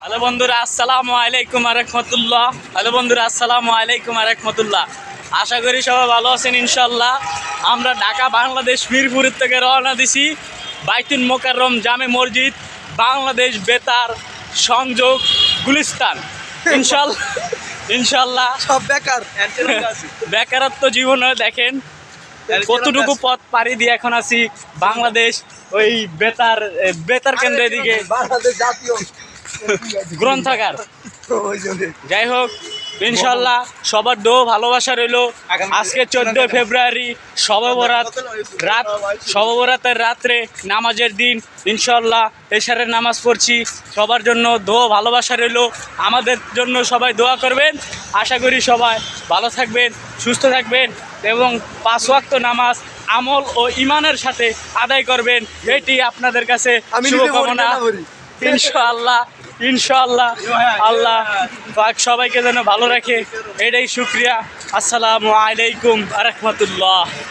Hello বন্ধুরা, আসসালামু আলাইকুম ওয়া রাহমাতুল্লাহ। হ্যালো বন্ধুরা, আসসালামু আলাইকুম ওয়া রাহমাতুল্লাহ। আশা করি সবাই ভালো আছেন ইনশাল্লাহ। আমরা ঢাকা বাংলাদেশ মিরপুরের থেকে রওনা দিছি বাইতুল মোকাররম জামে মসজিদ, বাংলাদেশ বেতার সংযোগ গুলিস্তান। ইনশাল্লাহ ইনশাল্লাহ সব বেকার বেকারত্ব জীবনে দেখেন কতটুকু পথ পাড়ি দিয়ে এখন আছি বাংলাদেশ ওই বেতার কেন্দ্রের দিকে, বাংলাদেশ জাতীয় গ্রন্থাগার। ওই জন্য। যাই হোক, ইনশাল্লাহ সবার দোয়া ভালোবাসা রইল। আজকে 14 ফেব্রুয়ারি শবে বরাতের রাত্রে নামাজের দিন। ইনশাল্লাহ এশারের নামাজ পড়ছি। সবার জন্য দোয়া ভালোবাসা রইল, আমাদের জন্য সবাই দোয়া করবেন। আশা করি সবাই ভালো থাকবেন, সুস্থ থাকবেন এবং 5 ওয়াক্ত নামাজ আমল ও ইমানের সাথে আদায় করবেন, এটি আপনাদের কাছে আমি শুভকামনা। ইনশাআল্লাহ ইনশাআল্লাহ আল্লাহ পাক সবাইকে যেন ভালো রাখে, এটাই শুকরিয়া। আসসালামু আলাইকুম ওয়া রাহমাতুল্লাহ।